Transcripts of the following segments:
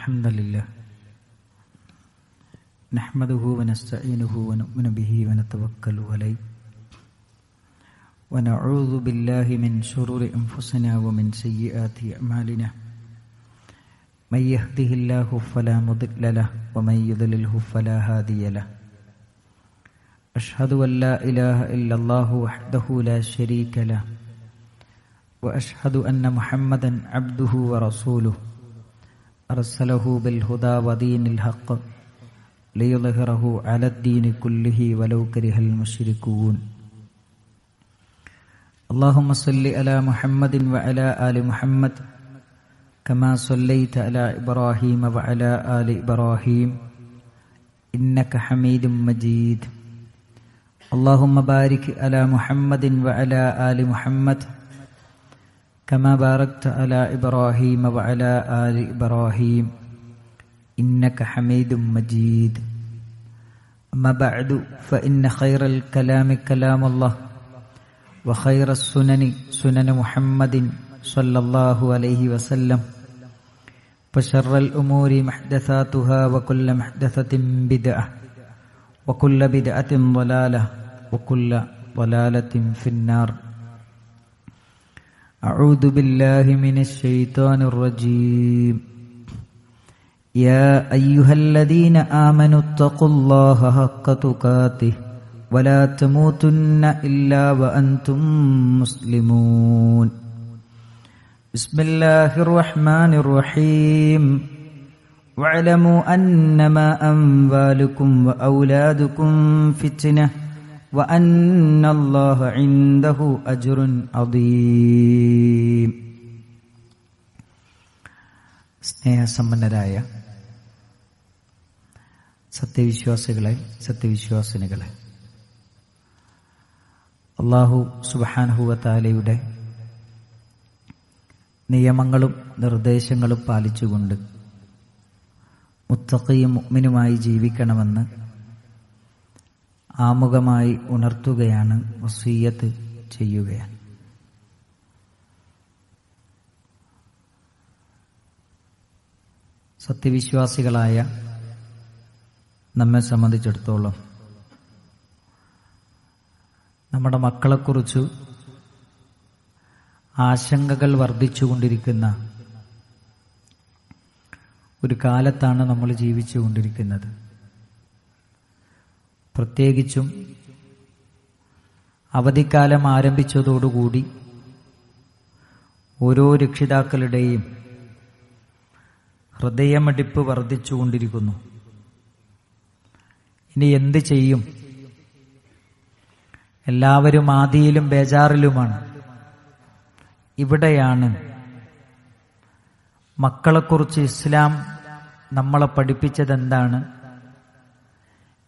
الحمد لله نحمده ونستعينه ونؤمن به ونتوكل عليه ونعوذ بالله من شرور أنفسنا ومن سيئات أعمالنا من يهده الله فلا مضل له ومن يضلله فلا هادي له أشهد أن لا إله إلا الله وحده لا شريك له وأشهد أن محمدا عبده ورسوله أرسله بالهدى ودين الحق ليظهره على الدين كله ولو كره المشركون اللهم صل على محمد وعلى آل محمد كما صليت على إبراهيم وعلى آل إبراهيم إنك حميد مجيد اللهم بارك على محمد وعلى آل محمد كما باركت على إبراهيم وعلى آل إبراهيم إنك حميد مجيد أما بعد فإن خير الكلام كلام الله وخير السنن سنن محمد صلى الله عليه وسلم وشر الأمور محدثاتها وكل محدثة بدعة وكل بدعة ضلالة وكل ضلالة في النار أعوذ بالله من الشيطان الرجيم يا أيها الذين آمنوا اتقوا الله حق تقاته ولا تموتن إلا وأنتم مسلمون بسم الله الرحمن الرحيم واعلموا أنما أموالكم وأولادكم فتنة وأن الله عنده أجر عظيم. സ്നേഹസമ്പന്നരായ സത്യവിശ്വാസികളെ, സത്യവിശ്വാസിനികളെ, അല്ലാഹു സുബ്ഹാനഹു വ തആലയുടെ നിയമങ്ങളും നിർദ്ദേശങ്ങളും പാലിച്ചുകൊണ്ട് മുത്തഖിയും മുഅ്മിനുമായി ജീവിക്കണമെന്ന് ആമുഖമായി ഉണർത്തുകയാണ്, വസിയ്യത്ത് ചെയ്യുകയാണ്. സത്യവിശ്വാസികളായ നമ്മെ സംബന്ധിച്ചിടത്തോളം നമ്മുടെ മക്കളെക്കുറിച്ച് ആശങ്കകൾ വർദ്ധിച്ചുകൊണ്ടിരിക്കുന്ന ഒരു കാലത്താണ് നമ്മൾ ജീവിച്ചുകൊണ്ടിരിക്കുന്നത്. പ്രത്യേകിച്ചും അവധിക്കാലം ആരംഭിച്ചതോടുകൂടി ഓരോ രക്ഷിതാക്കളുടെയും ഹൃദയമിടിപ്പ് വർദ്ധിച്ചുകൊണ്ടിരിക്കുന്നു. ഇനി എന്ത് ചെയ്യും? എല്ലാവരും ആദിയിലും ബേജാറിലുമാണ്. ഇവിടെയാണ് മക്കളെക്കുറിച്ച് ഇസ്ലാം നമ്മളെ പഠിപ്പിച്ചതെന്താണ്,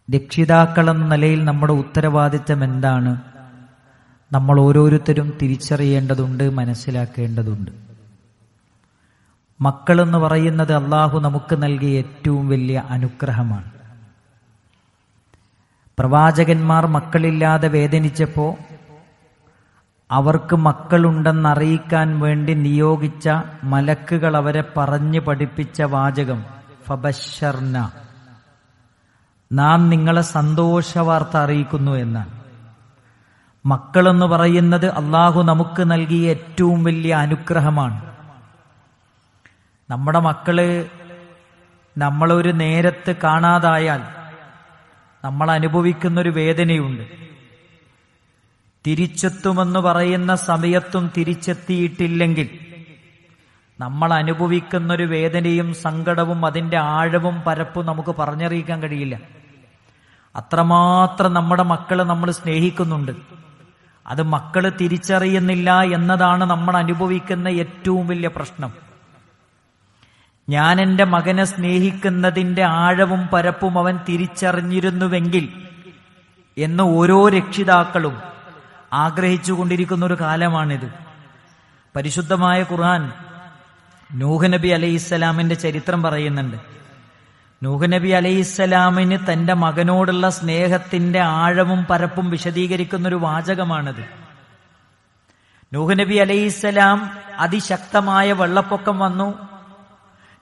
രക്ഷിതാക്കളെന്ന നിലയിൽ നമ്മുടെ ഉത്തരവാദിത്തം എന്താണ്, നമ്മൾ ഓരോരുത്തരും തിരിച്ചറിയേണ്ടതുണ്ട്, മനസ്സിലാക്കേണ്ടതുണ്ട്. മക്കളെന്ന് പറയുന്നത് അള്ളാഹു നമുക്ക് നൽകിയ ഏറ്റവും വലിയ അനുഗ്രഹമാണ്. പ്രവാചകന്മാർ മക്കളില്ലാതെ വേദനിച്ചപ്പോൾ അവർക്ക് മക്കളുണ്ടെന്നറിയിക്കാൻ വേണ്ടി നിയോഗിച്ച മലക്കുകൾ അവരെ പറഞ്ഞു പഠിപ്പിച്ച വാചകം ഫബശ്ശർന, നാം നിങ്ങളെ സന്തോഷവാർത്ത അറിയിക്കുന്നു എന്നാണ്. മക്കളെന്ന് പറയുന്നത് അള്ളാഹു നമുക്ക് നൽകിയ ഏറ്റവും വലിയ അനുഗ്രഹമാണ്. നമ്മുടെ മക്കള് നമ്മളൊരു നേരത്ത് കാണാതായാൽ നമ്മൾ അനുഭവിക്കുന്നൊരു വേദനയുണ്ട്. തിരിച്ചെത്തുമെന്ന് പറയുന്ന സമയത്തും തിരിച്ചെത്തിയിട്ടില്ലെങ്കിൽ നമ്മൾ അനുഭവിക്കുന്നൊരു വേദനയും സങ്കടവും അതിൻ്റെ ആഴവും പരപ്പും നമുക്ക് പറഞ്ഞറിയിക്കാൻ കഴിയില്ല. അത്രമാത്രം നമ്മുടെ മക്കളെ നമ്മൾ സ്നേഹിക്കുന്നുണ്ട്. അത് മക്കള് തിരിച്ചറിയുന്നില്ല എന്നതാണ് നമ്മൾ അനുഭവിക്കുന്ന ഏറ്റവും വലിയ പ്രശ്നം. ഞാൻ എൻ്റെ മകനെ സ്നേഹിക്കുന്നതിൻ്റെ ആഴവും പരപ്പും അവൻ തിരിച്ചറിഞ്ഞിരുന്നുവെങ്കിൽ എന്ന് ഓരോ രക്ഷിതാക്കളും ആഗ്രഹിച്ചു കൊണ്ടിരിക്കുന്ന ഒരു കാലമാണിത്. പരിശുദ്ധമായ ഖുർആൻ നൂഹ് നബി അലൈഹിസ്സലാമിന്റെ ചരിത്രം പറയുന്നുണ്ട്. നൂഹ് നബി അലൈഹിസ്സലാമിന് തന്റെ മകനോടുള്ള സ്നേഹത്തിന്റെ ആഴവും പരപ്പും വിശദീകരിക്കുന്നൊരു വാചകമാണിത്. നൂഹ് നബി അലൈഹിസ്സലാം അതിശക്തമായ വെള്ളപ്പൊക്കം വന്നു.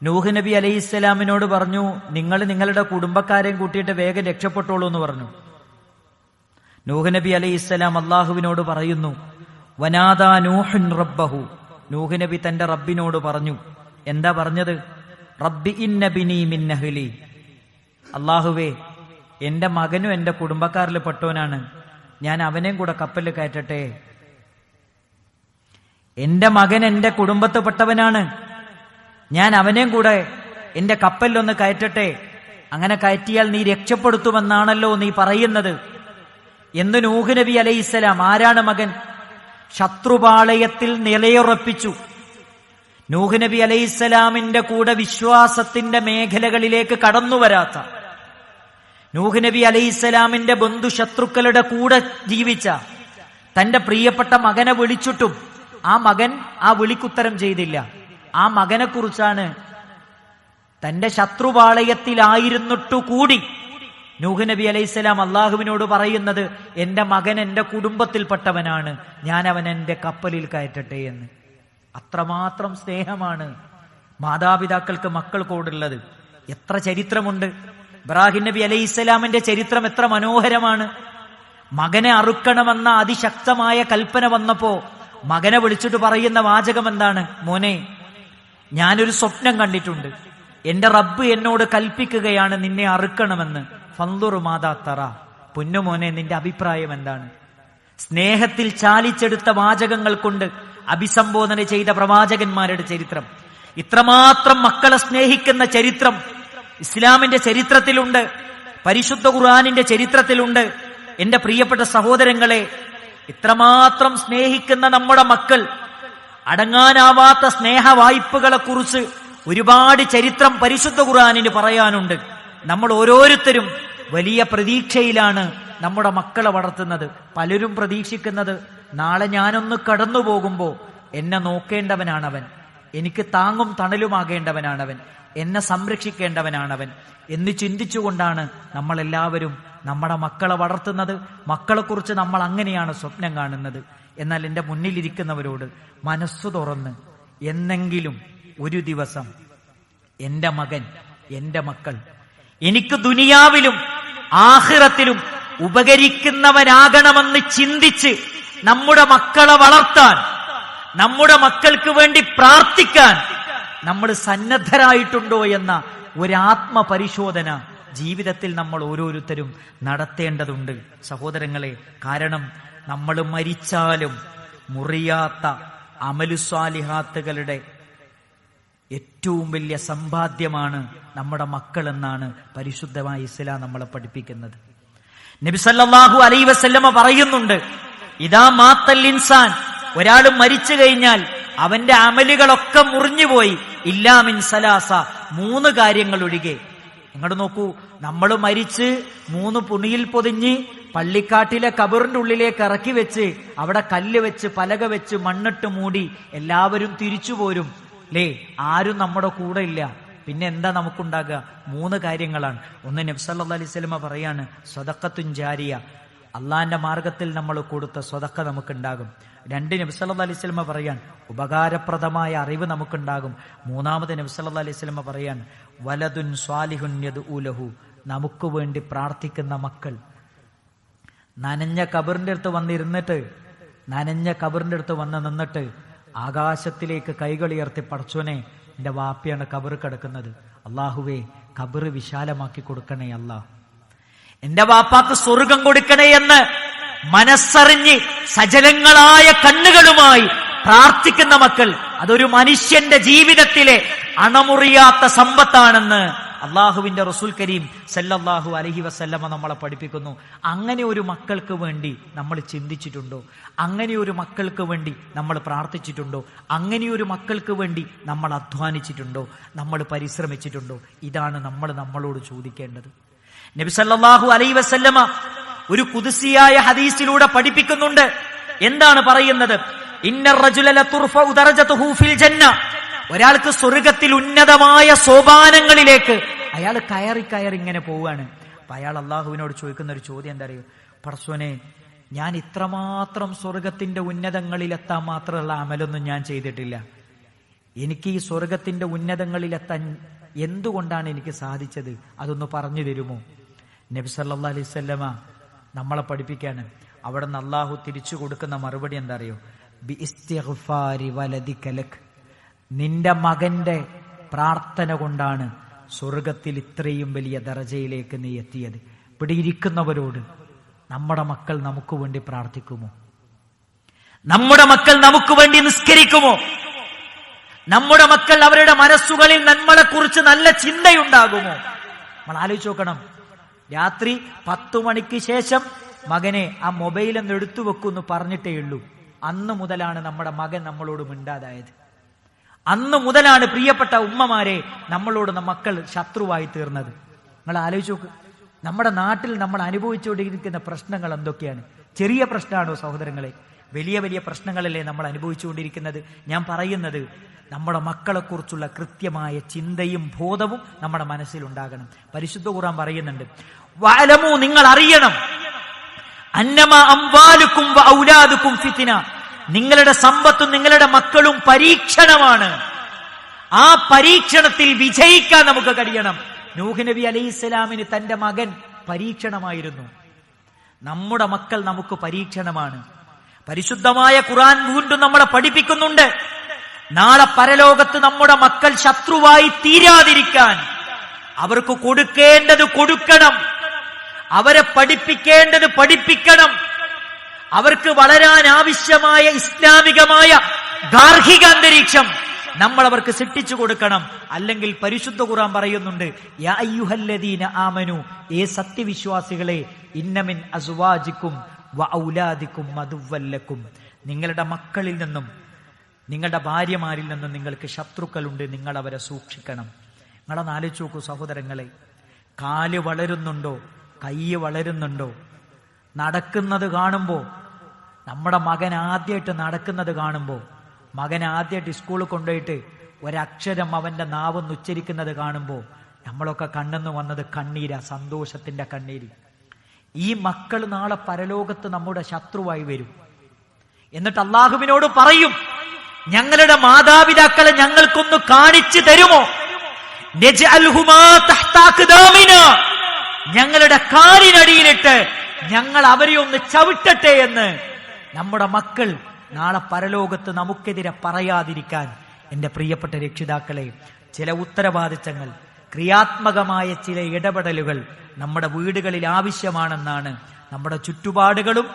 നൂഹ് നബി അലൈഹിസ്സലാമിനോട് പറഞ്ഞു, നിങ്ങൾ നിങ്ങളുടെ കുടുംബക്കാരെയും കൂട്ടിയിട്ട് വേഗം രക്ഷപ്പെട്ടോളൂ എന്ന് പറഞ്ഞു. നൂഹ് നബി അലൈഹിസ്സലാം അള്ളാഹുവിനോട് പറയുന്നു, വനാദാ നൂഹുൻ റബ്ബഹു. നൂഹ് നബി തന്റെ റബ്ബിനോട് പറഞ്ഞു. എന്താ പറഞ്ഞത്? റബ്ബി ഇന്ന ബിനി മിൻ അഹ്ലി. അള്ളാഹുവേ, എന്റെ മകനും എന്റെ കുടുംബക്കാരിൽ പെട്ടവനാണ്, ഞാൻ അവനെയും കൂടെ കപ്പലിൽ കയറ്റട്ടെ. എന്റെ മകൻ എന്റെ കുടുംബത്തിൽപ്പെട്ടവനാണ്, ഞാൻ അവനെയും കൂടെ എന്റെ കപ്പലിലൊന്ന് കയറ്റട്ടെ. അങ്ങനെ കയറ്റിയാൽ നീ രക്ഷപ്പെടുത്തുമെന്നാണല്ലോ നീ പറയുന്നത് എന്ന് നൂഹ് നബി അലൈഹിസ്സലാം. ആരാണ് മകൻ? ശത്രുപാളയത്തിൽ നിലയുറപ്പിച്ചു. നൂഹ് നബി അലൈഹിസ്സലാമിന്റെ കൂടെ വിശ്വാസത്തിന്റെ മേഖലകളിലേക്ക് കടന്നു വരാത്ത, നൂഹ് നബി അലൈഹിസ്സലാമിന്റെ ബന്ധുശത്രുക്കളുടെ കൂടെ ജീവിച്ച തന്റെ പ്രിയപ്പെട്ട മകനെ വിളിച്ചിട്ടും ആ മകൻ ആ വിളിക്കുത്തരം ചെയ്തില്ല. ആ മകനെക്കുറിച്ചാണ് തന്റെ ശത്രുപാളയത്തിലായിരുന്നിട്ടു കൂടി നൂഹ് നബി അലൈഹിസ്സലാം അള്ളാഹുവിനോട് പറയുന്നത്, എന്റെ മകൻ എന്റെ കുടുംബത്തിൽപ്പെട്ടവനാണ്, ഞാൻ അവൻ എന്റെ കപ്പലിൽ കയറ്റട്ടെ എന്ന്. അത്രമാത്രം സ്നേഹമാണ് മാതാപിതാക്കൾക്ക് മക്കൾക്കോടുള്ളത്. എത്ര ചരിത്രമുണ്ട്! ഇബ്രാഹിം നബി അലൈഹിസ്സലാമിന്റെ ചരിത്രം എത്ര മനോഹരമാണ്. മകനെ അറുക്കണമെന്ന അതിശക്തമായ കൽപ്പന വന്നപ്പോ മകനെ വിളിച്ചിട്ട് പറയുന്ന വാചകം എന്താണ്? മോനെ, ഞാനൊരു സ്വപ്നം കണ്ടിട്ടുണ്ട്, എന്റെ റബ്ബ് എന്നോട് കൽപ്പിക്കുകയാണ് നിന്നെ അറുക്കണമെന്ന്. ഫൻദുർ മാദാ തറ. പൊന്നുമോനെ, നിന്റെ അഭിപ്രായം എന്താണ്? സ്നേഹത്തിൽ ചാലിച്ചെടുത്ത വാചകങ്ങൾ കൊണ്ട് അഭിസംബോധന ചെയ്ത പ്രവാചകന്മാരുടെ ചരിത്രം, ഇത്രമാത്രം മക്കളെ സ്നേഹിക്കുന്ന ചരിത്രം ഇസ്ലാമിന്റെ ചരിത്രത്തിലുണ്ട്, പരിശുദ്ധ ഖുർആനിന്റെ ചരിത്രത്തിലുണ്ട്. എന്റെ പ്രിയപ്പെട്ട സഹോദരങ്ങളെ, ഇത്രമാത്രം സ്നേഹിക്കുന്ന നമ്മുടെ മക്കൾ, അടങ്ങാനാവാത്ത സ്നേഹ വായ്പകളെ കുറിച്ച് ഒരുപാട് ചരിത്രം പരിശുദ്ധ ഖുർആനിന് പറയാനുണ്ട്. നമ്മൾ ഓരോരുത്തരും വലിയ പ്രതീക്ഷയിലാണ് നമ്മുടെ മക്കളെ വളർത്തുന്നത്. പലരും പ്രതീക്ഷിക്കുന്നത്, നാളെ ഞാനൊന്ന് കടന്നു പോകുമ്പോ എന്നെ നോക്കേണ്ടവനാണവൻ, എനിക്ക് താങ്ങും തണലുമാകേണ്ടവനാണവൻ, എന്നെ സംരക്ഷിക്കേണ്ടവനാണവൻ എന്ന് ചിന്തിച്ചുകൊണ്ടാണ് നമ്മളെല്ലാവരും നമ്മുടെ മക്കളെ വളർത്തുന്നത്. മക്കളെക്കുറിച്ച് നമ്മൾ അങ്ങനെയാണ് സ്വപ്നം കാണുന്നത്. എന്നാൽ എൻ്റെ മുന്നിലിരിക്കുന്നവരോട് മനസ്സു തുറന്ന് എന്നെങ്കിലും ഒരു ദിവസം എന്റെ മകൻ, എന്റെ മക്കൾ എനിക്ക് ദുനിയാവിലും ആഖിറത്തിലും ഉപകരിക്കുന്നവരാകണമെന്ന് ചിന്തിച്ച് നമ്മുടെ മക്കളെ വളർത്താൻ, നമ്മുടെ മക്കൾക്ക് വേണ്ടി പ്രാർത്ഥിക്കാൻ നമ്മൾ സന്നദ്ധരായിട്ടുണ്ടോ എന്ന ഒരാത്മപരിശോധന ജീവിതത്തിൽ നമ്മൾ ഓരോരുത്തരും നടത്തേണ്ടതുണ്ട് സഹോദരങ്ങളെ. കാരണം നമ്മൾ മരിച്ചാലും മുറിയാത്ത അമലുസ്വാലിഹാത്തുകളുടെ ഏറ്റവും വലിയ സമ്പാദ്യമാണ് നമ്മുടെ മക്കളെന്നാണ് പരിശുദ്ധമായ ഇസ്ലാം നമ്മളെ പഠിപ്പിക്കുന്നത്. നബി സല്ലല്ലാഹു അലൈഹി വസല്ലമ പറയുന്നുണ്ട്, ഇദാ മാത്തൽ ഇൻസാൻ, ഒരാൾ മരിച്ചു കഴിഞ്ഞാൽ അവന്റെ അമലുകളൊക്കെ മുറിഞ്ഞുപോയി, ഇല്ലാ മിൻ സലാസ, 3 കാര്യങ്ങൾ ഒഴികെ. ഇങ്ങോട്ട് നോക്കൂ, നമ്മൾ മരിച്ച് 3 പുണിയിൽ പൊതിഞ്ഞ് പള്ളിക്കാട്ടിലെ കബറിന്റെ ഉള്ളിലേക്ക് ഇറക്കി വെച്ച് അവിടെ കല്ല് വെച്ച് പലക വെച്ച് മണ്ണിട്ട് മൂടി എല്ലാവരും തിരിച്ചു പോരും അല്ലേ? ആരും നമ്മുടെ കൂടെ ഇല്ല. പിന്നെ എന്താ നമുക്കുണ്ടാകുക? 3 കാര്യങ്ങളാണ്. ഒന്ന്, നബി സല്ലല്ലാഹു അലൈഹി വസല്ലമ പറയാണ്, സ്വദഖത്തുൻ ജാരിയ, അള്ളാന്റെ മാർഗത്തിൽ നമ്മൾ കൊടുത്ത സ്വദഖ നമുക്കുണ്ടാകും. 2, നബി സല്ലല്ലാഹു അലൈഹി വസല്ലമ പറയാൻ, ഉപകാരപ്രദമായ അറിവ് നമുക്കുണ്ടാകും. 3-ാമത് നബി സല്ലല്ലാഹു അലൈഹി വസല്ലമ പറയാൻ, വലദുൻ സ്വാലിഹുൻ യദ്ഉ ലഹു, നമുക്ക് വേണ്ടി പ്രാർത്ഥിക്കുന്ന മക്കൾ. നനഞ്ഞ കബറിന്റെ അടുത്ത് വന്ന് നിന്നിട്ട് ആകാശത്തിലേക്ക് കൈകളുയർത്തി, പടച്ചോനെ, എന്റെ വാപ്പയാണ് കബറ് കിടക്കുന്നത്, അള്ളാഹുവേ കബറ് വിശാലമാക്കി കൊടുക്കണേ അല്ലാ, എന്റെ വാപ്പാക്ക് സ്വർഗം കൊടുക്കണേ എന്ന് മനസ്സറിഞ്ഞ് സജലങ്ങളായ കണ്ണുകളുമായി പ്രാർത്ഥിക്കുന്ന മക്കൾ, അതൊരു മനുഷ്യന്റെ ജീവിതത്തിലെ അണമുറിയാത്ത സമ്പത്താണെന്ന് അള്ളാഹുവിന്റെ റസൂൽ കരീം സല്ലല്ലാഹു അലൈഹി വസല്ലമ നമ്മളെ പഠിപ്പിക്കുന്നു. അങ്ങനെ ഒരു മക്കൾക്ക് വേണ്ടി നമ്മൾ ചിന്തിച്ചിട്ടുണ്ടോ? അങ്ങനെ ഒരു മക്കൾക്ക് വേണ്ടി നമ്മൾ പ്രാർത്ഥിച്ചിട്ടുണ്ടോ? അങ്ങനെ ഒരു മക്കൾക്ക് വേണ്ടി നമ്മൾ അധ്വാനിച്ചിട്ടുണ്ടോ? നമ്മൾ പരിശ്രമിച്ചിട്ടുണ്ടോ? ഇതാണ് നമ്മൾ നമ്മളോട് ചോദിക്കേണ്ടത്. നബി സല്ലല്ലാഹു അലൈഹി വസല്ലമ ഒരു ഖുദ്സിയായ ഹദീസിലൂടെ പഠിപ്പിക്കുന്നുണ്ട്. എന്താണ് പറയുന്നത്? ഇന്നർ റജുല ലതുർഫഉ ദറജതുഹു ഫിൽ ജന്ന, ഒരാൾക്ക് സ്വർഗത്തിൽ ഉന്നതമായ സോപാനങ്ങളിലേക്ക് അയാൾ കയറി ഇങ്ങനെ പോവുകയാണ്. അപ്പൊ അയാൾ അള്ളാഹുവിനോട് ചോദിക്കുന്ന ഒരു ചോദ്യം എന്താ അറിയോ? പടച്ചോനെ, ഞാൻ ഇത്രമാത്രം സ്വർഗത്തിന്റെ ഉന്നതങ്ങളിൽ എത്താൻ മാത്രമുള്ള അമലൊന്നും ഞാൻ ചെയ്തിട്ടില്ല, എനിക്ക് ഈ സ്വർഗത്തിന്റെ ഉന്നതങ്ങളിലെത്താൻ എന്തുകൊണ്ടാണ് എനിക്ക് സാധിച്ചത്? അതൊന്ന് പറഞ്ഞു തരുമോ? നബി സല്ലല്ലാഹു അലൈഹി വസല്ലമ നമ്മളെ പഠിപ്പിക്കാണ്. അവിടെ നിന്ന് അള്ളാഹു തിരിച്ചു കൊടുക്കുന്ന മറുപടി എന്താ അറിയോ? ബി ഇസ്തിഗ്ഫാരി വലദിക ലക്, നിന്റെ മകന്റെ പ്രാർത്ഥന കൊണ്ടാണ് സ്വർഗത്തിൽ ഇത്രയും വലിയ ദറജയിലേക്ക് നീ എത്തിയത്. ഇവിടെ ഇരിക്കുന്നവരോട് നമ്മുടെ മക്കൾ നമുക്ക് വേണ്ടി പ്രാർത്ഥിക്കുമോ? നമ്മുടെ മക്കൾ നമുക്ക് വേണ്ടി നിസ്കരിക്കുമോ? നമ്മുടെ മക്കൾ അവരുടെ മനസ്സുകളിൽ നന്മകളെക്കുറിച്ച് നല്ല ചിന്തയുണ്ടാകുമോ? നമ്മൾ ആലോചിച്ച് നോക്കണം. രാത്രി 10 മണിക്ക് ശേഷം മകനെ ആ മൊബൈലൊന്ന് എടുത്തു വെക്കുമെന്ന് പറഞ്ഞിട്ടേ ഉള്ളൂ. അന്ന് മുതലാണ് നമ്മുടെ മകൻ നമ്മളോട് മിണ്ടാതായത്. അന്ന് മുതലാണ് പ്രിയപ്പെട്ട ഉമ്മമാരെ നമ്മളോട് മക്കൾ ശത്രുവായി തീർന്നത്. നിങ്ങൾ ആലോചിച്ച് നോക്ക്. നമ്മുടെ നാട്ടിൽ നമ്മൾ അനുഭവിച്ചുകൊണ്ടിരിക്കുന്ന പ്രശ്നങ്ങൾ എന്തൊക്കെയാണ്? ചെറിയ പ്രശ്നമാണോ സഹോദരങ്ങളെ? വലിയ വലിയ പ്രശ്നങ്ങളല്ലേ നമ്മൾ അനുഭവിച്ചുകൊണ്ടിരിക്കുന്നത്. ഞാൻ പറയുന്നത് നമ്മുടെ മക്കളെക്കുറിച്ചുള്ള കൃത്യമായ ചിന്തയും ബോധവും നമ്മുടെ മനസ്സിലുണ്ടാകണം. പരിശുദ്ധ ഖുർആൻ പറയുന്നുണ്ട്, വഅലമു, നിങ്ങൾ അറിയണം, അന്നമാ അംവാലുക്കും വഔലാദുക്കും ഫിത്ന, നിങ്ങളുടെ സമ്പത്തും നിങ്ങളുടെ മക്കളും പരീക്ഷണമാണ്. ആ പരീക്ഷണത്തിൽ വിജയിക്കാൻ നമുക്ക് കഴിയണം. നൂഹ് നബി അലൈഹിസ്സലാമിന് തന്റെ മകൻ പരീക്ഷണമായിരുന്നു. നമ്മുടെ മക്കൾ നമുക്ക് പരീക്ഷണമാണ്. പരിശുദ്ധമായ ഖുർആൻ വീണ്ടും നമ്മളെ പഠിപ്പിക്കുന്നുണ്ട്, നാളെ പരലോകത്ത് നമ്മുടെ മക്കൾ ശത്രുവായി തീരാതിരിക്കാൻ അവർക്ക് കൊടുക്കേണ്ടത് കൊടുക്കണം, അവരെ പഠിപ്പിക്കേണ്ടത് പഠിപ്പിക്കണം, അവർക്ക് വളരാൻ ആവശ്യമായ ഇസ്ലാമികമായ ഗാർഹിക അന്തരീക്ഷം നമ്മൾ അവർക്ക് സൃഷ്ടിച്ചു കൊടുക്കണം. അല്ലെങ്കിൽ പരിശുദ്ധ ഖുർആൻ പറയുന്നുണ്ട്, യാ അയ്യുഹല്ലദീന ആമനു, ഏ സത്യവിശ്വാസികളെ, ഇന്ന മിൻ അസ്വാജിക്കും വഔലാദിക്കും അദുവ്വല്ലക്കും, നിങ്ങളുടെ മക്കളിൽ നിന്നും നിങ്ങളുടെ ഭാര്യമാരിൽ നിന്നും നിങ്ങൾക്ക് ശത്രുക്കളുണ്ട്, നിങ്ങൾ അവരെ സൂക്ഷിക്കണം. നിങ്ങളൊന്ന് ആലോചിച്ച് നോക്കൂ സഹോദരങ്ങളെ. കാല് വളരുന്നുണ്ടോ? കൈ വളരുന്നുണ്ടോ? നടക്കുന്നത് കാണുമ്പോൾ, നമ്മുടെ മകൻ ആദ്യമായിട്ട് നടക്കുന്നത് കാണുമ്പോൾ, മകൻ ആദ്യമായിട്ട് സ്കൂളിൽ കൊണ്ടുപോയിട്ട് ഒരക്ഷരം അവന്റെ നാവൊന്ന് ഉച്ചരിക്കുന്നത് കാണുമ്പോൾ നമ്മളൊക്കെ കണ്ണെന്ന് വന്നത് കണ്ണീരാ, സന്തോഷത്തിന്റെ കണ്ണീര്. ഈ മക്കൾ നാളെ പരലോകത്ത് നമ്മുടെ ശത്രുവായി വരും. എന്നിട്ട് അള്ളാഹുവിനോട് പറയും, ഞങ്ങളുടെ മാതാപിതാക്കളെ ഞങ്ങൾക്കൊന്ന് കാണിച്ചു തരുമോ? നജ്അൽഹുമാ തഹ്ത അഖ്ദാമിനാ, ഞങ്ങളുടെ കാലിനടിയിലിട്ട് ഞങ്ങൾ അവരെ ഒന്ന് ചവിട്ടട്ടെ എന്ന് നമ്മുടെ മക്കൾ നാളെ പരലോകത്ത് നമുക്കെതിരെ പറയാതിരിക്കാൻ എന്റെ പ്രിയപ്പെട്ട രക്ഷിതാക്കളെ, ചില ഉത്തരവാദിത്തങ്ങൾ, ക്രിയാത്മകമായ ചില ഇടപെടലുകൾ നമ്മുടെ വീടുകളിൽ ആവശ്യമാണെന്നാണ് നമ്മുടെ ചുറ്റുപാടുകളും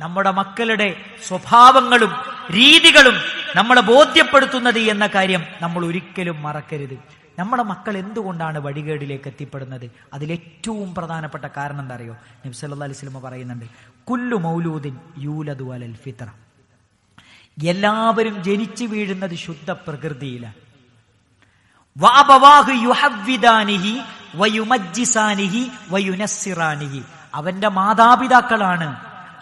നമ്മുടെ മക്കളുടെ സ്വഭാവങ്ങളും രീതികളും നമ്മളെ ബോധ്യപ്പെടുത്തുന്നത് എന്ന കാര്യം നമ്മൾ ഒരിക്കലും മറക്കരുത്. നമ്മുടെ മക്കൾ എന്തുകൊണ്ടാണ് വഴികേടിലേക്ക് എത്തിപ്പെടുന്നത്? അതിലേറ്റവും പ്രധാനപ്പെട്ട കാരണം എന്താ അറിയോ? നബി സല്ലല്ലാഹു അലൈഹി വസല്ലം പറയുന്നുണ്ട്, കുല്ലു മൗലൂദിൻ യൂലദു അലൽ ഫിത്ര, എല്ലാവരും ജനിച്ചു വീഴുന്നത് ശുദ്ധ പ്രകൃതിയിലാണ്. വഅബവാഹു യുഹവ്വിദാനിഹി വയുമജ്ജിസാനിഹി വയുനസ്സിറാനിഹി, അവന്റെ മാതാപിതാക്കളാണ്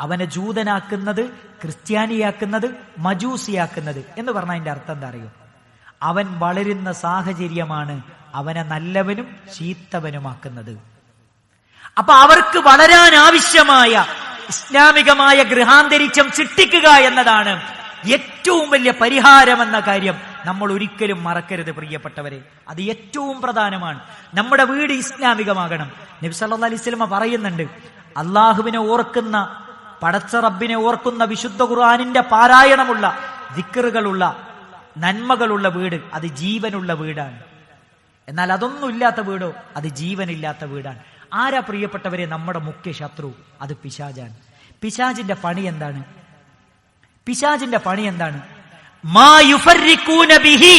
അവനെ ജൂതനാക്കുന്നത്, ക്രിസ്ത്യാനിയാക്കുന്നത്, മജൂസിയാക്കുന്നത്. എന്ന് പറഞ്ഞാൽ അതിന്റെ അർത്ഥം എന്താ അറിയോ? അവൻ വളരുന്ന സാഹചര്യമാണ് അവനെ നല്ലവനും ചീത്തവനുമാക്കുന്നത്. അപ്പൊ അവർക്ക് വളരാൻ ആവശ്യമായ ഇസ്ലാമികമായ ഗൃഹാന്തരീക്ഷം സൃഷ്ടിക്കുക എന്നതാണ് ഏറ്റവും വലിയ പരിഹാരമെന്ന കാര്യം നമ്മൾ ഒരിക്കലും മറക്കരുത് പ്രിയപ്പെട്ടവരെ. അത് ഏറ്റവും പ്രധാനമാണ്. നമ്മുടെ വീട് ഇസ്ലാമികമാകണം. നബി സല്ലല്ലാഹു അലൈഹി വസല്ലം പറയുന്നുണ്ട്, അള്ളാഹുവിനെ ഓർക്കുന്ന, പടച്ച റബ്ബിനെ ഓർക്കുന്ന, വിശുദ്ധ ഖുർആനിന്റെ പാരായണമുള്ള, ദിക്റുകളുള്ള, നന്മകളുള്ള വീട് അത് ജീവനുള്ള വീടാണ്. എന്നാൽ അതൊന്നുമില്ലാത്ത വീടോ അത് ജീവനില്ലാത്ത വീടാണ്. ആരാ പ്രിയപ്പെട്ടവരെ നമ്മുടെ മുഖ്യ ശത്രു? അത് പിശാചാണ്. പിശാചിന്റെ പണി എന്താണ്? പിശാചിന്റെ പണി എന്താണ്? മാ യുഫർരിഖൂന ബിഹി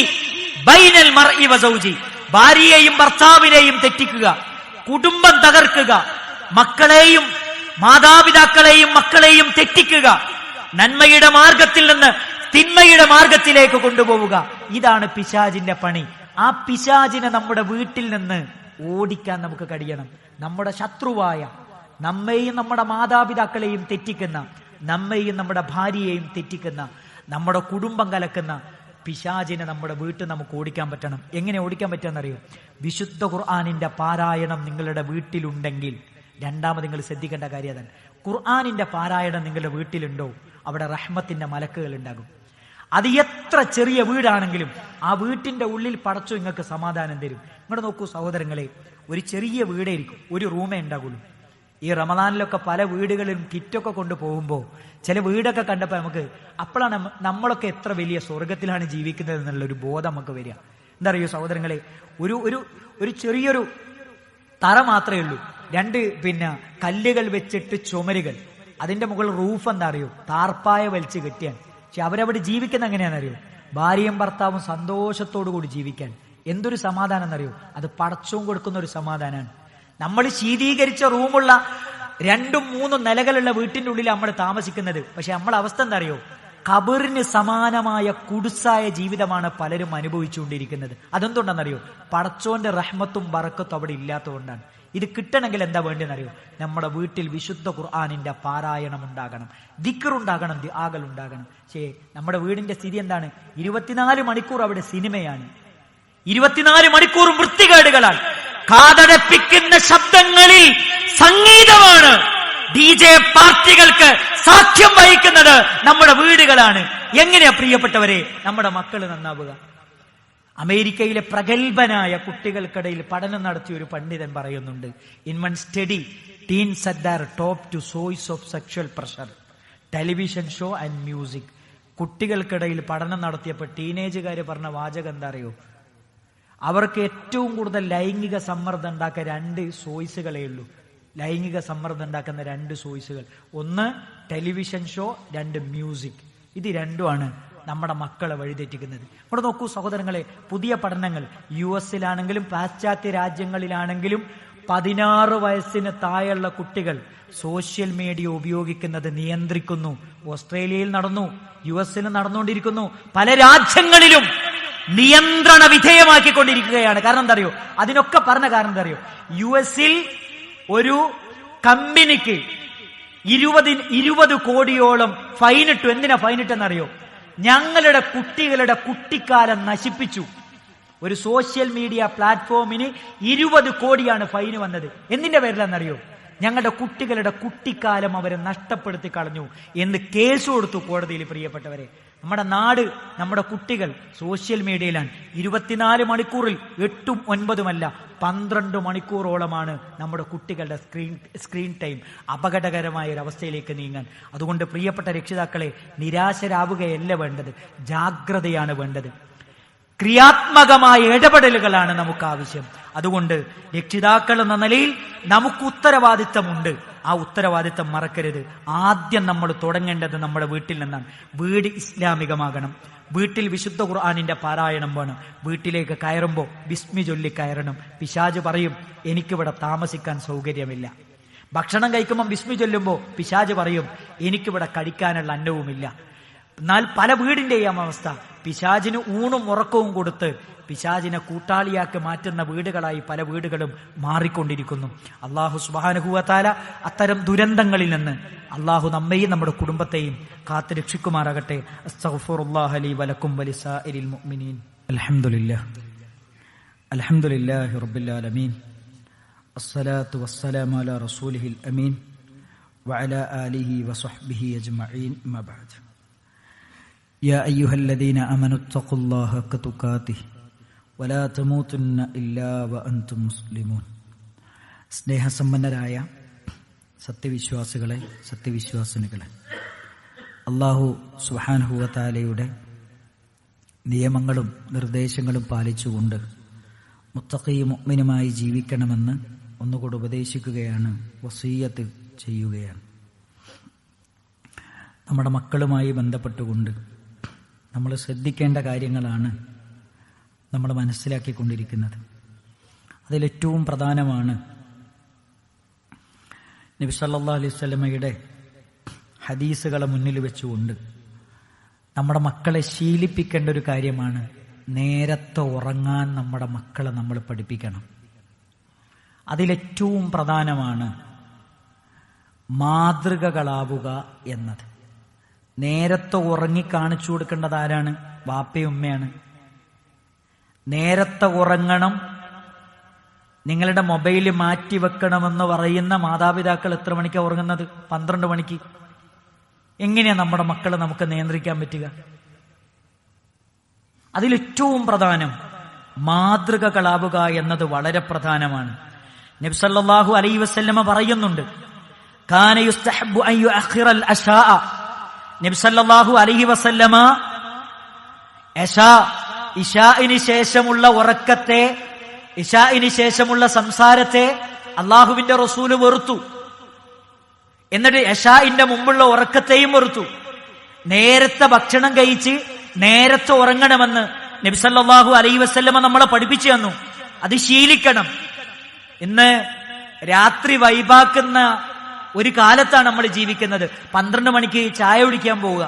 ബൈനൽ മർഇ വസൗജി, ഭാര്യയെയും ഭർത്താവിനെയും തെറ്റിക്കുക, കുടുംബം തകർക്കുക, മക്കളെയും മാതാപിതാക്കളെയും മക്കളെയും തെറ്റിക്കുക, നന്മയുടെ മാർഗത്തിൽ നിന്ന് തിന്മയുടെ മാർഗത്തിലേക്ക് കൊണ്ടുപോവുക. ഇതാണ് പിശാചിന്റെ പണി. ആ പിശാചിനെ നമ്മുടെ വീട്ടിൽ നിന്ന് ഓടിക്കാൻ നമുക്ക് കഴിയണം. നമ്മുടെ ശത്രുവായ, നമ്മെയും നമ്മുടെ മാതാപിതാക്കളെയും തെറ്റിക്കുന്ന, നമ്മെയും നമ്മുടെ ഭാര്യയെയും തെറ്റിക്കുന്ന, നമ്മുടെ കുടുംബം കലക്കുന്ന പിശാചിനെ നമ്മുടെ വീട്ടിൽ നമുക്ക് ഓടിക്കാൻ പറ്റണം. എങ്ങനെ ഓടിക്കാൻ പറ്റുമെന്നറിയോ? വിശുദ്ധ ഖുർആനിന്റെ പാരായണം നിങ്ങളുടെ വീട്ടിലുണ്ടെങ്കിൽ, രണ്ടാമത് നിങ്ങൾ ശ്രദ്ധിക്കേണ്ട കാര്യം അതാണ്, ഖുർആനിന്റെ പാരായണം നിങ്ങളുടെ വീട്ടിലുണ്ടോ അവിടെ റഹ്മത്തിന്റെ മലക്കുകൾ ഉണ്ടാകും. അത് എത്ര ചെറിയ വീടാണെങ്കിലും ആ വീട്ടിന്റെ ഉള്ളിൽ പടച്ചു നിങ്ങൾക്ക് സമാധാനം തരും. ഇങ്ങോട്ട് നോക്കൂ സഹോദരങ്ങളെ, ഒരു ചെറിയ വീടായിരിക്കും, ഒരു റൂമേ ഉണ്ടാകുള്ളൂ. ഈ റമദാനിലൊക്കെ പല വീടുകളിലും കിറ്റൊക്കെ കൊണ്ട് പോകുമ്പോൾ ചില വീടൊക്കെ കണ്ടപ്പോൾ നമുക്ക് അപ്പോഴാണ് നമ്മളൊക്കെ എത്ര വലിയ സ്വർഗത്തിലാണ് ജീവിക്കുന്നത് എന്നുള്ളൊരു ബോധം നമുക്ക് വരിക. എന്താ അറിയോ സഹോദരങ്ങളെ, ഒരു ഒരു ഒരു ചെറിയൊരു തറ മാത്രമേ ഉള്ളൂ, 2 കല്ലുകൾ വെച്ചിട്ട് ചുമരുകൾ, അതിന്റെ മുകളിൽ റൂഫ് എന്താ അറിയോ, താർപ്പായ വലിച്ചു കെട്ടിയാണ്. പക്ഷെ അവരവിടെ ജീവിക്കുന്ന എങ്ങനെയാണെന്നറിയോ, ഭാര്യയും ഭർത്താവും സന്തോഷത്തോടു കൂടി ജീവിക്കാൻ. എന്തൊരു സമാധാനം എന്നറിയോ, അത് പടച്ചവും കൊടുക്കുന്ന ഒരു സമാധാനമാണ്. നമ്മൾ ശീതീകരിച്ച റൂമുള്ള 2-3 നിലകളുള്ള വീട്ടിന്റെ ഉള്ളിൽ നമ്മൾ താമസിക്കുന്നത്. പക്ഷെ നമ്മളെ അവസ്ഥ എന്താ അറിയോ, ഖബറിന് സമാനമായ കുടുസായ ജീവിതമാണ് പലരും അനുഭവിച്ചുകൊണ്ടിരിക്കുന്നത്. അതെന്തുകൊണ്ടാണെന്നറിയോ, പടച്ചോന്റെ റഹ്മത്തും ബറക്കത്തും അവിടെ ഇല്ലാത്തതുകൊണ്ടാണ്. ഇത് കിട്ടണമെങ്കിൽ എന്താ വേണ്ടതെന്നറിയോ, നമ്മുടെ വീട്ടിൽ വിശുദ്ധ ഖുർആനിന്റെ പാരായണം ഉണ്ടാകണം, ദിക്റുണ്ടാകണം, ദുആകൾ ഉണ്ടാകണം. പക്ഷേ നമ്മുടെ വീടിന്റെ സ്ഥിതി എന്താണ്? 24 മണിക്കൂർ അവിടെ സിനിമയാണ്, 24 മണിക്കൂറും വൃത്തികേടുകളാണ്, കാതടപ്പിക്കുന്ന ശബ്ദങ്ങളിൽ സംഗീതമാണ്, DJ പാർട്ടികൾക്ക് സാക്ഷ്യം വഹിക്കുന്നത് നമ്മുടെ വീടുകളാണ്. എങ്ങനെയാ പ്രിയപ്പെട്ടവരെ നമ്മുടെ മക്കൾ നന്നാവുക? അമേരിക്കയിലെ പ്രഗത്ഭനായ കുട്ടികൾക്കിടയിൽ പഠനം നടത്തിയ ഒരു പണ്ഡിതൻ പറയുന്നുണ്ട്, in one study teens at their top two source of sexual pressure, television show and music. കുട്ടികൾക്കിടയിൽ പഠനം നടത്തിയപ്പോൾ ടീനേജുകാർ പറഞ്ഞ വാചകം എന്താ അറിയോ, അവർക്ക് ഏറ്റവും കൂടുതൽ ലൈംഗിക സമ്മർദ്ദം ഉണ്ടാക്കുക 2 സോഴ്സുകളേ ഉള്ളൂ. ലൈംഗിക സമ്മർദ്ദം ഉണ്ടാക്കുന്ന 2 സോഴ്സുകൾ, ഒന്ന് ടെലിവിഷൻ ഷോ, 2 മ്യൂസിക്. ഇത് രണ്ടുമാണ് നമ്മുടെ മക്കളെ വഴിതെറ്റിക്കുന്നത്. ഇവിടെ നോക്കൂ സഹോദരങ്ങളെ, പുതിയ പഠനങ്ങൾ US-ലാണെങ്കിലും പാശ്ചാത്യ രാജ്യങ്ങളിലാണെങ്കിലും 16 വയസ്സിന് താഴെയുള്ള കുട്ടികൾ സോഷ്യൽ മീഡിയ ഉപയോഗിക്കുന്നത് നിയന്ത്രിക്കുന്നു. ഓസ്ട്രേലിയയിൽ നടന്നു, US-ൽ നടന്നുകൊണ്ടിരിക്കുന്നു, പല രാജ്യങ്ങളിലും നിയന്ത്രണ വിധേയമാക്കിക്കൊണ്ടിരിക്കുകയാണ്. കാരണം എന്താ അറിയോ, അതിനൊക്കെ പറഞ്ഞ കാരണം എന്താ അറിയോ, US-ൽ ഒരു കമ്പനിക്ക് 20 കോടിയോളം ഫൈനിട്ടു. എന്തിനാ ഫൈനിട്ടെന്നറിയോ, ഞങ്ങളുടെ കുട്ടികളുടെ കുട്ടിക്കാലം നശിപ്പിച്ചു. ഒരു സോഷ്യൽ മീഡിയ പ്ലാറ്റ്ഫോമിന് 20 കോടിയാണ് ഫൈന് വന്നത്. എന്തിന്റെ പേരിലാണെന്നറിയോ, ഞങ്ങളുടെ കുട്ടികളുടെ കുട്ടിക്കാലം അവരെ നഷ്ടപ്പെടുത്തി കളഞ്ഞു എന്ന് കേസ് കൊടുത്തു കോടതിയിൽ. പ്രിയപ്പെട്ടവരെ, നമ്മുടെ നാട്, നമ്മുടെ കുട്ടികൾ സോഷ്യൽ മീഡിയയിലാണ്. 24 മണിക്കൂറിൽ 8ഉം 9ഉമല്ല 12 മണിക്കൂറോളമാണ് നമ്മുടെ കുട്ടികളുടെ സ്ക്രീൻ ടൈം. അപകടകരമായ ഒരു അവസ്ഥയിലേക്ക് നീങ്ങാൻ. അതുകൊണ്ട് പ്രിയപ്പെട്ട രക്ഷിതാക്കളെ, നിരാശരാവുകയല്ല വേണ്ടത്, ജാഗ്രതയാണ് വേണ്ടത്. ക്രിയാത്മകമായ ഇടപെടലുകളാണ് നമുക്ക് ആവശ്യം. അതുകൊണ്ട് രക്ഷിതാക്കൾ എന്ന നിലയിൽ നമുക്ക് ഉത്തരവാദിത്തമുണ്ട്. ആ ഉത്തരവാദിത്തം മറക്കരുത്. ആദ്യം നമ്മൾ തുടങ്ങേണ്ടത് നമ്മുടെ വീട്ടിൽ നിന്നാണ്. വീട് ഇസ്ലാമികമാകണം. വീട്ടിൽ വിശുദ്ധ ഖുർആനിന്റെ പാരായണം വേണം. വീട്ടിലേക്ക് കയറുമ്പോൾ ബിസ്മി ചൊല്ലി കയറണം. പിശാച് പറയും, എനിക്കിവിടെ താമസിക്കാൻ സൗകര്യമില്ല. ഭക്ഷണം കഴിക്കുമ്പോൾ ബിസ്മി ചൊല്ലുമ്പോൾ പിശാച് പറയും, എനിക്കിവിടെ കഴിക്കാനുള്ള അന്നവുമില്ല. എന്നാൽ പല വീടിന്റെയും അവസ്ഥ, പിശാചിന് ഊണും ഉറക്കവും കൊടുത്ത് പിശാചിനെ കൂട്ടാളിയാക്കി മാറ്റുന്ന വീടുകളായി പല വീടുകളും മാറിക്കൊണ്ടിരിക്കുന്നു. അല്ലാഹു സുബ്ഹാനഹു വ തആല അത്തരം ദുരന്തങ്ങളിൽ നിന്ന് അല്ലാഹു നമ്മെയും നമ്മുടെ കുടുംബത്തെയും കാത്തു രക്ഷിക്കുമാറാകട്ടെ. അസ്തഗ്ഫിറുല്ലാഹ ലി വലക്കും വലിസാഇരിൽ മുഅ്മിനീൻ. അൽഹംദുലില്ലാഹി റബ്ബിൽ ആലമീൻ. അസ്സലാത്തു വസ്സലാമു അലാ റസൂലിഹിൽ അമീൻ വഅലാ ആലിഹി വസഹ്ബിഹി അജ്മഈൻ. അമ്മാ ബഅദ്. യാ അയ്യുഹല്ലദീന ആമനു തഖുല്ലാഹ ഹഖ്ക തുഖാതിഹി വലാ തമൂതുന്ന ഇല്ലാ വഅൻതും മുസ്ലിമൂൻ. സ്നേഹസമ്പന്നരായ സത്യവിശ്വാസികളെ, സത്യവിശ്വാസിനികളെ, അല്ലാഹു സുബ്ഹാനഹു വ തആലയുടെ നിയമങ്ങളും നിർദ്ദേശങ്ങളും പാലിച്ചുകൊണ്ട് മുത്തഖീ മുഅ്മിനുമായി ജീവിക്കണമെന്ന് ഒന്നുകൂടി ഉപദേശിക്കുകയാണ്, വസിയ്യത്ത് ചെയ്യുകയാണ്. നമ്മുടെ മക്കളുമായി ബന്ധപ്പെട്ടുകൊണ്ട് നമ്മൾ ശ്രദ്ധിക്കേണ്ട കാര്യങ്ങളാണ് നമ്മൾ മനസ്സിലാക്കിക്കൊണ്ടിരിക്കുന്നത്. അതിലേറ്റവും പ്രധാനമാണ് നബി സല്ലല്ലാഹു അലൈഹി വസല്ലമയുടെ ഹദീസുകളെ മുന്നിൽ വെച്ചുകൊണ്ട് നമ്മുടെ മക്കളെ ശീലിപ്പിക്കേണ്ട ഒരു കാര്യമാണ്, നേരത്തെ ഉറങ്ങാൻ നമ്മുടെ മക്കളെ നമ്മൾ പഠിപ്പിക്കണം. അതിലേറ്റവും പ്രധാനമാണ് മാതൃകകളാവുക എന്നത്. നേരത്തെ ഉറങ്ങി കാണിച്ചു കൊടുക്കേണ്ടത് ആരാണ്? വാപ്പയും ഉമ്മയാണ്. നേരത്തെ ഉറങ്ങണം, നിങ്ങളുടെ മൊബൈൽ മാറ്റിവെക്കണമെന്ന് പറയുന്ന മാതാപിതാക്കൾ എത്ര മണിക്കാണ് ഉറങ്ങുന്നത്? 12 മണിക്ക്. എങ്ങനെയാ നമ്മുടെ മക്കളെ നമുക്ക് നിയന്ത്രിക്കാൻ പറ്റുക? അതിലേറ്റവും പ്രധാനം മാതൃകകളാവുക എന്നത് വളരെ പ്രധാനമാണ്. നബി സല്ലല്ലാഹു അലൈഹി വസല്ലമ പറയുന്നുണ്ട്, കാന യുസ്തഹബ്ബു അൻ യുഅഖിറൽ അശാഅ. നബി സല്ലല്ലാഹു അലൈഹി വസല്ലമ ഇശാഇന് ശേഷമുള്ള ഉറക്കത്തെ, ഇശാഇന് ശേഷമുള്ള സംസാരത്തെ അള്ളാഹുവിന്റെ റസൂല് വെറുത്തു. എന്നിട്ട് ഇശാഇന്റെ മുമ്പുള്ള ഉറക്കത്തെയും വെറുത്തു. നേരത്തെ ഭക്ഷണം കഴിച്ച് നേരത്തെ ഉറങ്ങണമെന്ന് നബി സല്ലല്ലാഹു അലൈഹി വസല്ലമ നമ്മളെ പഠിപ്പിച്ചു തന്നു. അത് ശീലിക്കണം. ഇന്ന് രാത്രി വൈബാക്കുന്ന ഒരു കാലത്താണ് നമ്മൾ ജീവിക്കുന്നത്. 12 മണിക്ക് ചായ കുടിക്കാൻ പോവുക.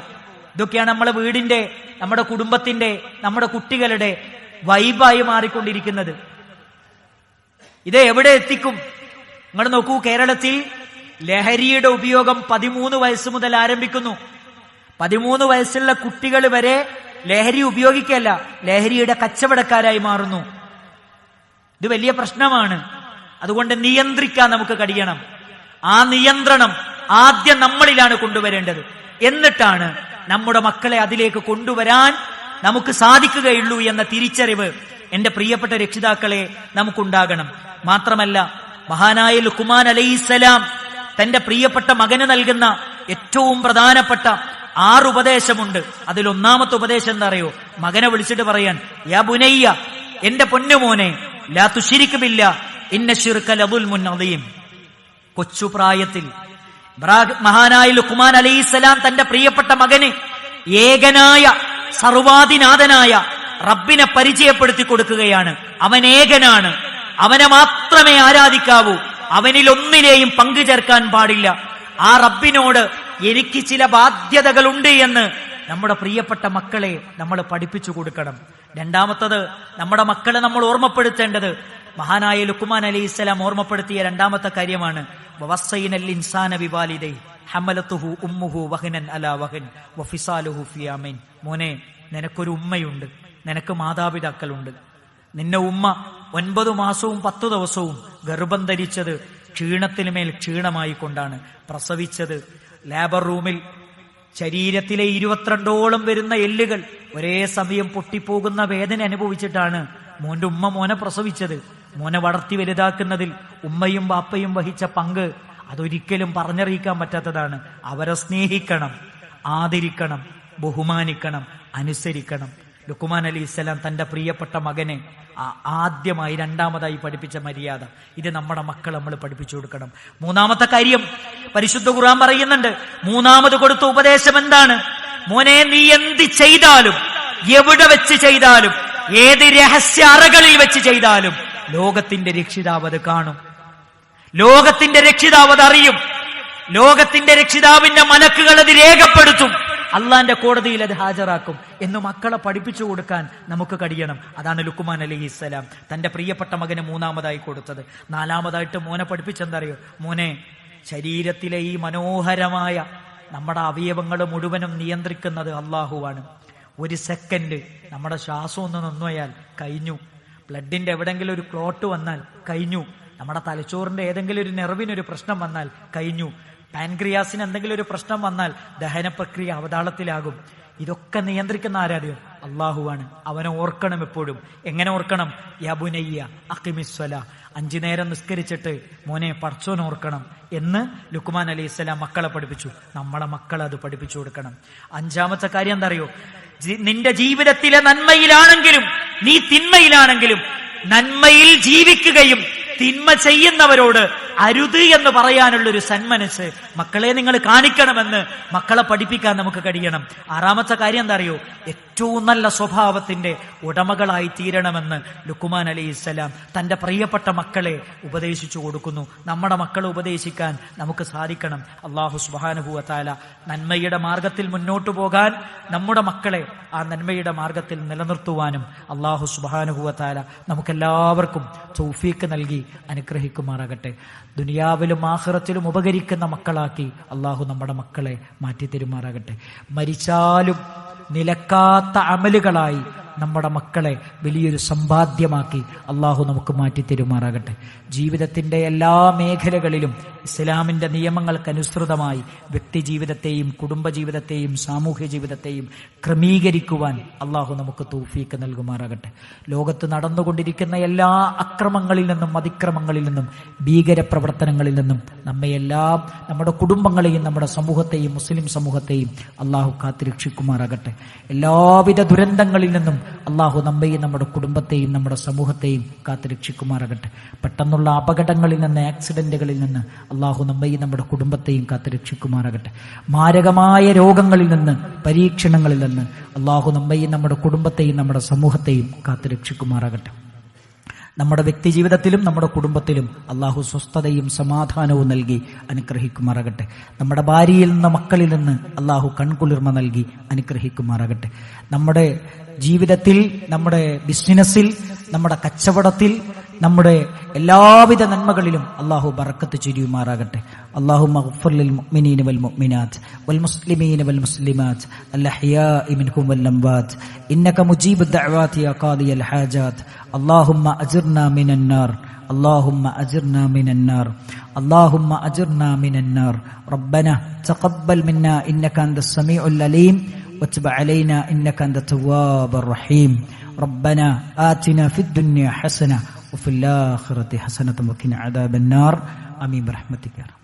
ഇതൊക്കെയാണ് നമ്മളെ വീടിന്റെ, നമ്മുടെ കുടുംബത്തിന്റെ, നമ്മുടെ കുട്ടികളുടെ വൈബായി മാറിക്കൊണ്ടിരിക്കുന്നത്. ഇത് എവിടെ എത്തിക്കും? നിങ്ങൾ നോക്കൂ, കേരളത്തിൽ ലഹരിയുടെ ഉപയോഗം 13 വയസ്സ് മുതൽ ആരംഭിക്കുന്നു. 13 വയസ്സുള്ള കുട്ടികൾ വരെ ലഹരി ഉപയോഗിക്കല്ല, ലഹരിയുടെ കച്ചവടക്കാരായി മാറുന്നു. ഇത് വലിയ പ്രശ്നമാണ്. അതുകൊണ്ട് നിയന്ത്രിക്കാൻ നമുക്ക് കഴിയണം. ആ നിയന്ത്രണം ആദ്യം നമ്മളിലാണ് കൊണ്ടുവരേണ്ടത്. എന്നിട്ടാണ് നമ്മുടെ മക്കളെ അതിലേക്ക് കൊണ്ടുവരാൻ നമുക്ക് സാധിക്കുകയുള്ളൂ എന്ന തിരിച്ചറിവ് എന്റെ പ്രിയപ്പെട്ട രക്ഷിതാക്കളെ നമുക്കുണ്ടാകണം. മാത്രമല്ല, മഹാനായ ലുഖ്മാൻ അലൈഹിസ്സലാം തന്റെ പ്രിയപ്പെട്ട മകന് നൽകുന്ന ഏറ്റവും പ്രധാനപ്പെട്ട 6 ഉപദേശമുണ്ട്. അതിൽ ഒന്നാമത്തെ ഉപദേശം എന്താ അറിയോ? മകനെ വിളിച്ചിട്ട് പറയാൻ, യാ ബുനയ്യ, എന്റെ പൊന്നുമോനെ, ലാ തുശ്രിക് ബില്ലാഹ് ഇന്ന ശിർക ലദുൽമുൻ അദീം. കൊച്ചുപ്രായത്തിൽ മഹാനായ ലുഖ്മാൻ അലൈഹിസ്സലാം തന്റെ പ്രിയപ്പെട്ട മകന് ഏകനായ സർവാധിനാഥനായ റബ്ബിനെ പരിചയപ്പെടുത്തി കൊടുക്കുകയാണ്. അവൻ ഏകനാണ്, അവനെ മാത്രമേ ആരാധിക്കാവൂ, അവനിൽ ഒന്നിനെയും പങ്കു ചേർക്കാൻ പാടില്ല. ആ റബ്ബിനോട് എനിക്ക് ചില ബാധ്യതകളുണ്ട് എന്ന് നമ്മുടെ പ്രിയപ്പെട്ട മക്കളെ നമ്മൾ പഠിപ്പിച്ചു കൊടുക്കണം. രണ്ടാമത്തത്, നമ്മുടെ മക്കളെ നമ്മൾ ഓർമ്മപ്പെടുത്തേണ്ടത് മഹാനായ ലുഖ്മാൻ അലൈഹിസ്സലാം ഓർമ്മപ്പെടുത്തിയ രണ്ടാമത്തെ കാര്യമാണ്, വവസ്സൈനൽ ഇൻസാന ബിവാലിദൈഹി ഹമലതുഹു ഉമ്മുഹു വഹനൻ അലാ വഹൻ വഫിസാലുഹു ഫീ ആമൈൻ. മോനെ, നിനക്കൊരു ഉമ്മയുണ്ട്, നിനക്ക് മാതാപിതാക്കളുണ്ട്. നിന്നെ ഉമ്മ 9 മാസവും 10 ദിവസവും ഗർഭം ധരിച്ചത് ക്ഷീണത്തിന് മേൽ ക്ഷീണമായി കൊണ്ടാണ്. പ്രസവിച്ചത് ലേബർ റൂമിൽ ശരീരത്തിലെ 22ഓളം വരുന്ന എല്ലുകൾ ഒരേ സമയം പൊട്ടിപ്പോകുന്ന വേദന അനുഭവിച്ചിട്ടാണ് മോന്റെ ഉമ്മ മോനെ പ്രസവിച്ചത്. മോനെ വളർത്തി വലുതാക്കുന്നതിൽ ഉമ്മയും ബാപ്പയും വഹിച്ച പങ്ക് അതൊരിക്കലും പറഞ്ഞറിയിക്കാൻ പറ്റാത്തതാണ്. അവരെ സ്നേഹിക്കണം, ആദരിക്കണം, ബഹുമാനിക്കണം, അനുസരിക്കണം. ലുഖ്മാൻ അലൈഹിസ്സലാം തന്റെ പ്രിയപ്പെട്ട മകനെ ആദ്യമായി, രണ്ടാമതായി പഠിപ്പിച്ച മര്യാദ ഇത് നമ്മുടെ മക്കൾ നമ്മൾ പഠിപ്പിച്ചു കൊടുക്കണം. മൂന്നാമത്തെ കാര്യം പരിശുദ്ധ ഖുർആൻ പറയുന്നുണ്ട്. മൂന്നാമത് കൊടുത്ത ഉപദേശം എന്താണ്? മോനെ, നീ എന്ത് ചെയ്താലും, എവിടെ വെച്ച് ചെയ്താലും, ഏത് രഹസ്യ അറകളിൽ വെച്ച് ചെയ്താലും ലോകത്തിന്റെ രക്ഷിതാവ് അത് കാണും, ലോകത്തിന്റെ രക്ഷിതാവ് അത് അറിയും, ലോകത്തിന്റെ രക്ഷിതാവിന്റെ മലക്കുകൾ അത് രേഖപ്പെടുത്തും, അള്ളാന്റെ കോടതിയിൽ അത് ഹാജരാക്കും എന്ന് മക്കളെ പഠിപ്പിച്ചു കൊടുക്കാൻ നമുക്ക് കഴിയണം. അതാണ് ലുഖ്മാൻ അലൈഹിസ്സലാം തന്റെ പ്രിയപ്പെട്ട മകന് മൂന്നാമതായി കൊടുത്തത്. നാലാമതായിട്ട് മോനെ പഠിപ്പിച്ചെന്തറിയോ? മോനെ, ശരീരത്തിലെ ഈ മനോഹരമായ നമ്മുടെ അവയവങ്ങൾ മുഴുവനും നിയന്ത്രിക്കുന്നത് അള്ളാഹുവാണ്. 1 സെക്കൻഡ് നമ്മുടെ ശ്വാസം ഒന്ന് നിന്നുപോയാൽ കഴിഞ്ഞു. ബ്ലഡിന്റെ എവിടെങ്കിലും ഒരു ക്ലോട്ട് വന്നാൽ കഴിഞ്ഞു. നമ്മുടെ തലച്ചോറിന്റെ ഏതെങ്കിലും ഒരു നെർവിനൊരു പ്രശ്നം വന്നാൽ കഴിഞ്ഞു. പാൻക്രിയാസിന് എന്തെങ്കിലും ഒരു പ്രശ്നം വന്നാൽ ദഹന പ്രക്രിയ അവതാളത്തിലാകും. ഇതൊക്കെ നിയന്ത്രിക്കുന്ന ആരാധ്യം അള്ളാഹുവാണ്. അവനെ ഓർക്കണം എപ്പോഴും. എങ്ങനെ ഓർക്കണം? യാ ബുനയ്യ അഖിമിസ്സലാ, 5 നേരം നിസ്കരിച്ചിട്ട് മോനെ പടച്ചോനെ ഓർക്കണം എന്ന് ലുഖ്മാൻ അലൈഹിസ്സലാം മക്കളെ പഠിപ്പിച്ചു. നമ്മളെ മക്കളെ അത് പഠിപ്പിച്ചു കൊടുക്കണം. 5ാമത്തെ കാര്യം എന്താ അറിയോ? നിന്റെ ജീവിതത്തിലെ നന്മയിലാണെങ്കിലും നീ തിന്മയിലാണെങ്കിലും നന്മയിൽ ജീവിക്കുകയും തിന്മ ചെയ്യുന്നവരോട് അരുത് എന്ന് പറയാനുള്ളൊരു സന്മനസ് മക്കളെ നിങ്ങൾ കാണിക്കണമെന്ന് മക്കളെ പഠിപ്പിക്കാൻ നമുക്ക് കഴിയണം. 6ാമത്തെ കാര്യം എന്താ അറിയോ? ഏറ്റവും നല്ല സ്വഭാവത്തിന്റെ ഉടമകളായി തീരണമെന്ന് ലുഖ്മാൻ അലൈഹിസ്സലാം തന്റെ പ്രിയപ്പെട്ട മക്കളെ ഉപദേശിച്ചു കൊടുക്കുന്നു. നമ്മുടെ മക്കളെ ഉപദേശിക്കാൻ നമുക്ക് സാധിക്കണം. അല്ലാഹു സുബ്ഹാനഹു വ തആല നന്മയുടെ മാർഗത്തിൽ മുന്നോട്ടു പോകാൻ, നമ്മുടെ മക്കളെ ആ നന്മയുടെ മാർഗത്തിൽ നിലനിർത്തുവാനും അല്ലാഹു സുബ്ഹാനഹു വ തആല നമുക്കെല്ലാവർക്കും തൗഫീഖ് നൽകി അനുഗ്രഹിക്കുമാറാകട്ടെ. ദുനിയാവിലും ആഖിറത്തിലും ഉപകരിക്കുന്ന മക്കളാക്കി അള്ളാഹു നമ്മുടെ മക്കളെ മാറ്റി തരുമാറാകട്ടെ. മരിച്ചാലും നിലക്കാത്ത അമലുകളായി നമ്മുടെ മക്കളെ വലിയൊരു സമ്പാദ്യമാക്കി അള്ളാഹു നമുക്ക് മാറ്റിത്തരുമാറാകട്ടെ. ജീവിതത്തിന്റെ എല്ലാ മേഖലകളിലും ഇസ്ലാമിന്റെ നിയമങ്ങൾക്കനുസൃതമായി വ്യക്തി ജീവിതത്തെയും കുടുംബജീവിതത്തെയും സാമൂഹ്യ ജീവിതത്തെയും ക്രമീകരിക്കുവാൻ അള്ളാഹു നമുക്ക് തൗഫീക്ക് നൽകുമാറാകട്ടെ. ലോകത്ത് നടന്നുകൊണ്ടിരിക്കുന്ന എല്ലാ അക്രമങ്ങളിൽ നിന്നും അതിക്രമങ്ങളിൽ നിന്നും ഭീകര പ്രവർത്തനങ്ങളിൽ നിന്നും നമ്മയെല്ലാം, നമ്മുടെ കുടുംബങ്ങളെയും നമ്മുടെ സമൂഹത്തെയും മുസ്ലിം സമൂഹത്തെയും അള്ളാഹു കാത്തുരക്ഷിക്കുമാറാകട്ടെ. എല്ലാവിധ ദുരന്തങ്ങളിൽ നിന്നും അള്ളാഹു നമ്മയും നമ്മുടെ കുടുംബത്തെയും നമ്മുടെ സമൂഹത്തെയും കാത്തുരക്ഷിക്കുമാറാകട്ടെ. പെട്ടെന്നുള്ള അപകടങ്ങളിൽ നിന്ന്, ആക്സിഡന്റുകളിൽ നിന്ന് അള്ളാഹു നമ്മയും നമ്മുടെ കുടുംബത്തെയും കാത്തുരക്ഷിക്കുമാറാകട്ടെ. മാരകമായ രോഗങ്ങളിൽ നിന്ന്, പരീക്ഷണങ്ങളിൽ നിന്ന് അള്ളാഹു നമ്മയും നമ്മുടെ കുടുംബത്തെയും നമ്മുടെ സമൂഹത്തെയും കാത്തുരക്ഷിക്കുമാറാകട്ടെ. നമ്മുടെ വ്യക്തി ജീവിതത്തിലും നമ്മുടെ കുടുംബത്തിലും അള്ളാഹു സ്വസ്ഥതയും സമാധാനവും നൽകി അനുഗ്രഹിക്കുമാറാകട്ടെ. നമ്മുടെ ഭാര്യയിൽ നിന്ന്, മക്കളിൽ നിന്ന് അള്ളാഹു കൺകുളിർമ നൽകി അനുഗ്രഹിക്കുമാറാകട്ടെ. നമ്മുടെ ജീവിതത്തിൽ, നമ്മുടെ ബിസിനസ്സിൽ, നമ്മുടെ കച്ചവടത്തിൽ, നമ്മുടെ എല്ലാവിധ നന്മകളിലും അള്ളാഹു ബറക്കത്ത് ചൊരിയുമാറാകട്ടെ. اللهم اغفر للمؤمنين والمؤمنات والمسلمين والمسلمات الأحياء منهم والأموات إنك مجيب الدعوات يا قاضي الحاجات. اللهم أجرنا من النار، اللهم أجرنا من النار، اللهم أجرنا من النار. ربنا تقبل منا إنك أنت السميع العليم وتب علينا إنك أنت التواب الرحيم. ربنا آتنا في الدنيا حسنة وفي الآخرة حسنة وقنا عذاب النار. آمين برحمتك يا رب.